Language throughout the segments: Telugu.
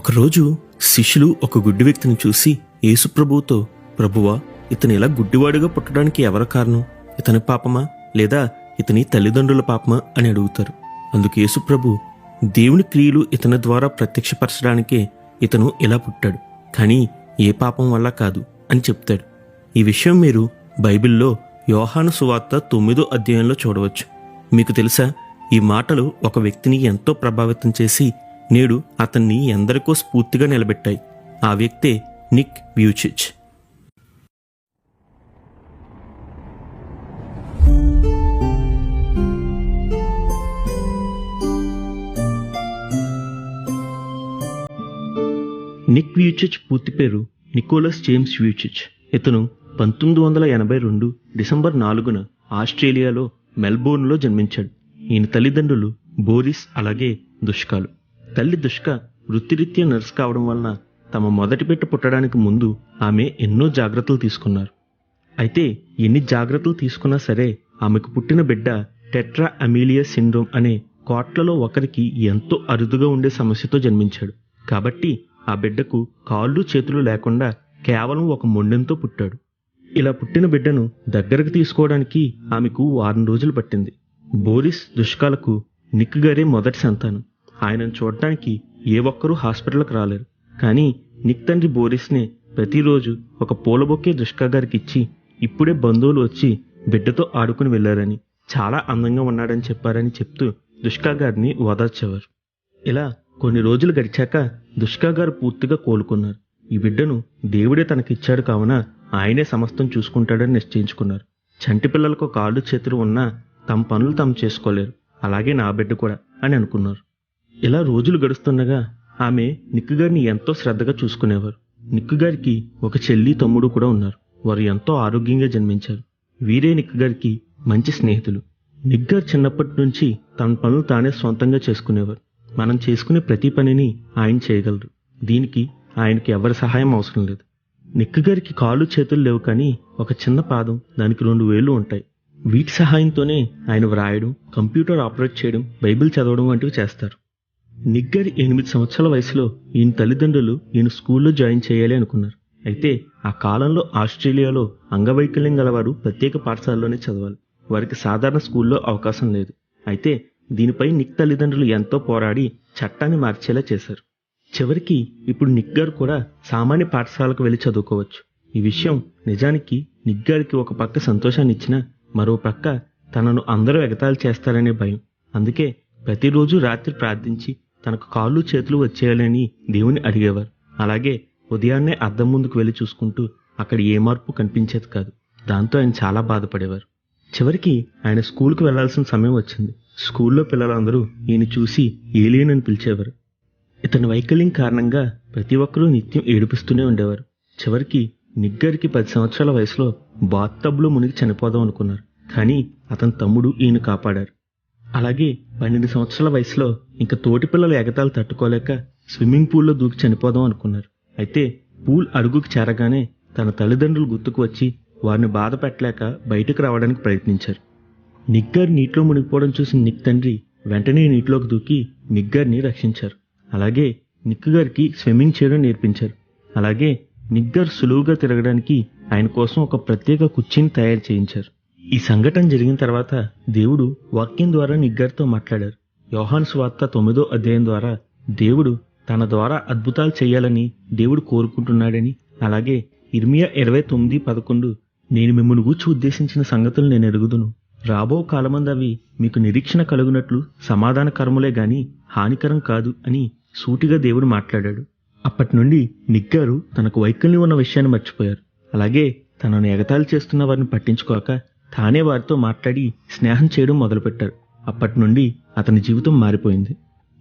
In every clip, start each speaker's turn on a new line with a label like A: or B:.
A: ఒకరోజు శిష్యులు ఒక గుడ్డి వ్యక్తిని చూసి యేసుప్రభువుతో, ప్రభువా, ఇతను ఇలా గుడ్డివాడుగా పుట్టడానికి ఎవరు కారణం? ఇతని పాపమా లేదా ఇతని తల్లిదండ్రుల పాపమా అని అడుగుతారు. అందుకు యేసుప్రభు, దేవుని క్రియలు ఇతని ద్వారా ప్రత్యక్షపరచడానికే ఇతను ఇలా పుట్టాడు, కానీ ఏ పాపం వల్ల కాదు అని చెప్తాడు. ఈ విషయం మీరు బైబిల్లో యోహాను సువార్త 9వ అధ్యాయంలో చూడవచ్చు. మీకు తెలుసా, ఈ మాటలు ఒక వ్యక్తిని ఎంతో ప్రభావితం చేసి నేడు అతన్ని ఎందరికో స్ఫూర్తిగా నిలబెట్టాయి. ఆ వ్యక్తే నిక్ వ్యూచిచ్. నిక్ వ్యూచిచ్ పూర్తి పేరు నికోలస్ జేమ్స్ వ్యూచిచ్. ఇతను 1982 డిసెంబర్ 4న ఆస్ట్రేలియాలో మెల్బోర్న్లో జన్మించాడు. ఈయన తల్లిదండ్రులు బోరిస్ అలాగే దుష్కాలు. తల్లి దుష్క వృత్తిరీత్యా నర్స్ కావడం వలన తమ మొదటి బిడ్డ పుట్టడానికి ముందు ఆమె ఎన్నో జాగ్రత్తలు తీసుకున్నారు. అయితే ఎన్ని జాగ్రత్తలు తీసుకున్నా సరే ఆమెకు పుట్టిన బిడ్డ టెట్రా అమీలియా సిండ్రోమ్ అనే కోట్లలో ఒకరికి ఎంతో అరుదుగా ఉండే సమస్యతో జన్మించాడు. కాబట్టి ఆ బిడ్డకు కాళ్ళు చేతులు లేకుండా కేవలం ఒక మొండెంతో పుట్టాడు. ఇలా పుట్టిన బిడ్డను దగ్గరకు తీసుకోవడానికి ఆమెకు 1 రోజులు పట్టింది. బోరిస్ దుష్కాలకు నిక్ గారే మొదటి సంతానం. ఆయనను చూడటానికి ఏ ఒక్కరూ హాస్పిటల్కి రాలేరు. కానీ నిక్ తండ్రి బోరిస్నే ప్రతిరోజు ఒక పూల బొకే దుష్కా గారికి ఇచ్చి, ఇప్పుడే బంధువులు వచ్చి బిడ్డతో ఆడుకుని వెళ్లారని, చాలా అందంగా ఉన్నాడని చెప్పారని చెప్తూ దుష్కా గారిని ఓదార్చేవారు. ఇలా కొన్ని రోజులు గడిచాక దుష్కా గారు పూర్తిగా కోలుకున్నారు. ఈ బిడ్డను దేవుడే తనకిచ్చాడు కావున ఆయనే సమస్తం చూసుకుంటాడని నిశ్చయించుకున్నారు. చంటి పిల్లలకు కాళ్ళు చేతులు ఉన్నా తమ పనులు తాము చేసుకోలేరు, అలాగే నా బిడ్డ కూడా అని అనుకున్నారు. ఇలా రోజులు గడుస్తుండగా ఆమె నిక్ గారిని ఎంతో శ్రద్ధగా చూసుకునేవారు. నిక్ గారికి ఒక చెల్లి తమ్ముడు కూడా ఉన్నారు. వారు ఎంతో ఆరోగ్యంగా జన్మించారు. వీరే నిక్ గారికి మంచి స్నేహితులు. నిక్ గారు చిన్నప్పటి నుంచి తన పనులు తానే సొంతంగా చేసుకునేవారు. మనం చేసుకునే ప్రతి పనిని ఆయన చేయగలరు. దీనికి ఆయనకి ఎవరి సహాయం అవసరం లేదు. నిక్ గారికి కాళ్ళు చేతులు లేవు, కానీ ఒక చిన్న పాదం, దానికి 2 వేళ్లు ఉంటాయి. వీటి సహాయంతోనే ఆయన వ్రాయడం, కంప్యూటర్ ఆపరేట్ చేయడం, బైబిల్ చదవడం వంటివి చేస్తారు. నిక్ గారి 8 సంవత్సరాల వయసులో ఈయన తల్లిదండ్రులు ఈయన స్కూల్లో జాయిన్ చేయాలి అనుకున్నారు. అయితే ఆ కాలంలో ఆస్ట్రేలియాలో అంగవైకల్యం గలవారు ప్రత్యేక పాఠశాలలోనే చదవాలి. వారికి సాధారణ స్కూల్లో అవకాశం లేదు. అయితే దీనిపై నిక్ తల్లిదండ్రులు ఎంతో పోరాడి చట్టాన్ని మార్చేలా చేశారు. చివరికి ఇప్పుడు నిక్ గారు కూడా సామాన్య పాఠశాలకు వెళ్లి చదువుకోవచ్చు. ఈ విషయం నిజానికి నిక్ గారికి ఒక పక్క సంతోషాన్ని ఇచ్చినా, మరో పక్క తనను అందరూ ఎగతాళి చేస్తారనే భయం. అందుకే ప్రతిరోజు రాత్రి ప్రార్థించి తనకు కాళ్ళు చేతులు వచ్చేయాలని దేవుని అడిగేవారు. అలాగే ఉదయాన్నే అద్దం ముందుకు వెళ్లి చూసుకుంటూ అక్కడ ఏ మార్పు కనిపించేది కాదు. దాంతో ఆయన చాలా బాధపడేవారు. చివరికి ఆయన స్కూల్కి వెళ్లాల్సిన సమయం వచ్చింది. స్కూల్లో పిల్లలందరూ ఈయన చూసి ఏలియన్ అని పిలిచేవారు. ఇతని వైకల్యం కారణంగా ప్రతి ఒక్కరూ నిత్యం ఏడిపిస్తూనే ఉండేవారు. చివరికి నిక్ గారికి 10 సంవత్సరాల వయసులో బాత్టబ్లో మునిగి చనిపోదాం అనుకున్నారు. కానీ అతని తమ్ముడు ఈయన కాపాడారు. అలాగే 12 సంవత్సరాల వయసులో ఇంకా తోటి పిల్లల ఎగతాలు తట్టుకోలేక స్విమ్మింగ్ పూల్లో దూకి చనిపోదాం అనుకున్నారు. అయితే పూల్ అడుగుకి చేరగానే తన తల్లిదండ్రులు గుర్తుకు వచ్చి వారిని బాధ పెట్టలేక బయటకు రావడానికి ప్రయత్నించారు. నిక్ గారు నీటిలో మునిగిపోవడం చూసిన నిక్ తండ్రి వెంటనే నీటిలోకి దూకి నిక్ గారిని రక్షించారు. అలాగే నిక్ గారికి స్విమ్మింగ్ చేయడం నేర్పించారు. అలాగే నిక్ గారు సులువుగా తిరగడానికి ఆయన కోసం ఒక ప్రత్యేక కుర్చీని తయారు చేయించారు. ఈ సంఘటన జరిగిన తర్వాత దేవుడు వాక్యం ద్వారా నిక్ గారితో మాట్లాడారు. యోహాను సువార్త 9వ అధ్యాయం ద్వారా దేవుడు తన ద్వారా అద్భుతాలు చేయాలని దేవుడు కోరుకుంటున్నాడని, అలాగే ఇర్మియా 29:11 నేను మిమ్మల్ని గూర్చి ఉద్దేశించిన సంగతులు నేను ఎరుగుదును, రాబో కాలమందు అవి మీకు నిరీక్షణ కలుగునట్లు సమాధానకరములే గాని హానికరం కాదు అని సూటిగా దేవుడు మాట్లాడాడు. అప్పటి నుండి నిక్ గారు తనకు వైకల్యం ఉన్న విషయాన్ని మర్చిపోయారు. అలాగే తనను ఎగతాళి చేస్తున్న వారిని పట్టించుకోక తానే వారితో మాట్లాడి స్నేహం చేయడం మొదలుపెట్టారు. అప్పటి నుండి అతని జీవితం మారిపోయింది.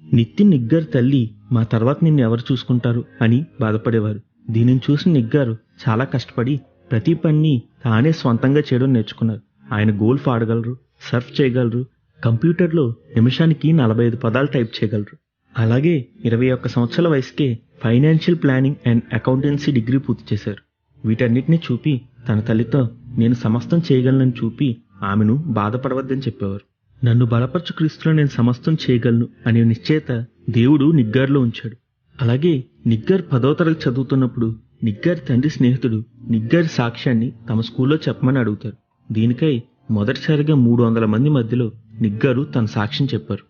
A: నిత్యం నిక్ గారి తల్లి, మా తర్వాత నిన్ను ఎవరు చూసుకుంటారు అని బాధపడేవారు. దీనిని చూసిన నిక్ గారు చాలా కష్టపడి ప్రతి పని తానే స్వంతంగా చేయడం నేర్చుకున్నారు. ఆయన గోల్ఫ్ ఆడగలరు, సర్ఫ్ చేయగలరు, కంప్యూటర్లో నిమిషానికి 45 పదాలు టైప్ చేయగలరు. అలాగే 21 సంవత్సరాల వయసుకే financial planning and accountancy degree పూర్తి చేశారు. వీటన్నిటిని చూపి తన తల్లితో నేను సమస్తం చేయగలనని చూపి ఆమెను బాధపడవద్దని చెప్పేవారు. నన్ను బలపరచు క్రీస్తులో నేను సమస్తం చేయగలను అనే నిశ్చయత దేవుడు నిక్ గారిలో ఉంచాడు. అలాగే నిగ్గర్ 10వ తరగతి చదువుతున్నప్పుడు నిగ్గర్ తండ్రి స్నేహితుడు నిగ్గర్ సాక్ష్యాన్ని తమ స్కూల్లో చెప్పమని అడుగుతారు. దీనికై మొదటిసారిగా 300 మంది మధ్యలో నిగ్గరు తన సాక్ష్యం చెప్పారు.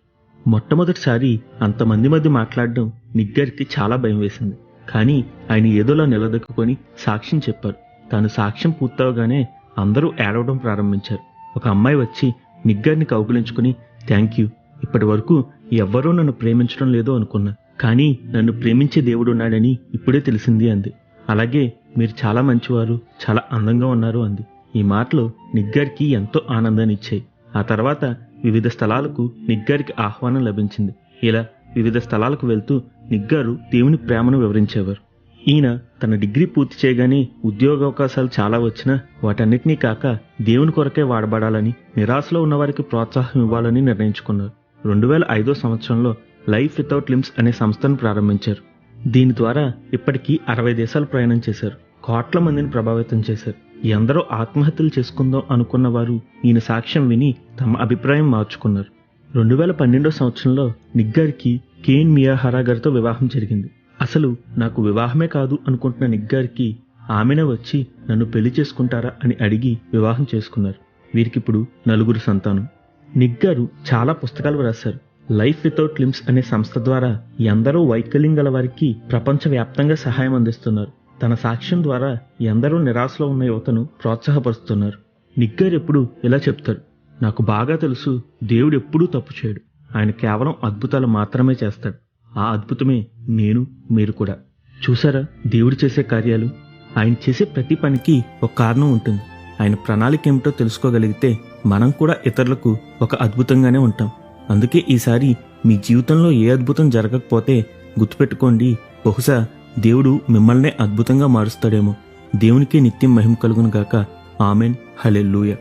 A: మొట్టమొదటిసారి అంతమంది మధ్య మాట్లాడడం నిగ్గర్కి చాలా భయం వేసింది. కానీ ఆయన ఏదోలా నిలదొక్కుని సాక్ష్యం చెప్పారు. తాను సాక్ష్యం పూర్తవగానే అందరూ ఏడవడం ప్రారంభించారు. ఒక అమ్మాయి వచ్చి నిగ్గర్ని కౌగిలించుకుని, థ్యాంక్ యూ, ఇప్పటి వరకు ఎవ్వరూ నన్ను ప్రేమించడం లేదో అనుకున్నా, కానీ నన్ను ప్రేమించే దేవుడు ఉన్నాడని ఇప్పుడే తెలిసింది అంది. అలాగే మీరు చాలా మంచివారు, చాలా అందంగా ఉన్నారు అంది. ఈ మాటలు నిగ్గర్కి ఎంతో ఆనందాన్ని ఇచ్చాయి. ఆ తర్వాత వివిధ స్థలాలకు నిగ్గర్కి ఆహ్వానం లభించింది. ఇలా వివిధ స్థలాలకు వెళ్తూ నిగ్గరు దేవుని ప్రేమను వివరించేవారు. ఈయన తన డిగ్రీ పూర్తి చేయగానే ఉద్యోగావకాశాలు చాలా వచ్చినా వాటన్నిటినీ కాక దేవుని కొరకే వాడబడాలని, నిరాశలో ఉన్నవారికి ప్రోత్సాహం ఇవ్వాలని నిర్ణయించుకున్నారు. 2005 సంవత్సరంలో లైఫ్ వితౌట్ లిమ్స్ అనే సంస్థను ప్రారంభించారు. దీని ద్వారా ఇప్పటికీ 60 దేశాలు ప్రయాణం చేశారు. కోట్ల మందిని ప్రభావితం చేశారు. ఎందరో ఆత్మహత్యలు చేసుకుందాం అనుకున్న వారు ఈయన సాక్ష్యం విని తమ అభిప్రాయం మార్చుకున్నారు. 2012 సంవత్సరంలో నిగ్గర్కి కేన్ మియాహరా గారితో వివాహం జరిగింది. అసలు నాకు వివాహమే కాదు అనుకుంటున్న నిగ్గర్కి ఆమెనే వచ్చి నన్ను పెళ్లి చేసుకుంటారా అని అడిగి వివాహం చేసుకున్నారు. వీరికిప్పుడు 4 సంతానం. నిగ్గరు చాలా పుస్తకాలు రాశారు. లైఫ్ వితౌట్ లిమ్స్ అనే సంస్థ ద్వారా ఎందరో వైకల్యం గల వారికి ప్రపంచవ్యాప్తంగా సహాయం అందిస్తున్నారు. తన సాక్ష్యం ద్వారా ఎందరో నిరాశలో ఉన్న యువతను ప్రోత్సాహపరుస్తున్నారు. నిగ్గర్ ఎప్పుడు ఇలా చెప్తారు, నాకు బాగా తెలుసు, దేవుడు ఎప్పుడూ తప్పు చేయడు. ఆయన కేవలం అద్భుతాలు మాత్రమే చేస్తాడు. ఆ అద్భుతమే నేను, మీరు కూడా. చూసారా దేవుడు చేసే కార్యాలు? ఆయన చేసే ప్రతి పనికి ఒక కారణం ఉంటుంది. ఆయన ప్రణాళిక ఏమిటో తెలుసుకోగలిగితే మనం కూడా ఇతరులకు ఒక అద్భుతంగానే ఉంటాం. అందుకే ఈసారి మీ జీవితంలో ఏ అద్భుతం జరగకపోతే గుర్తుపెట్టుకోండి, బహుశా దేవుడు మిమ్మల్నే అద్భుతంగా మారుస్తాడేమో. దేవునికి నిత్యం మహిమ కలుగును గాక. ఆమెన్. హల్లెలూయా.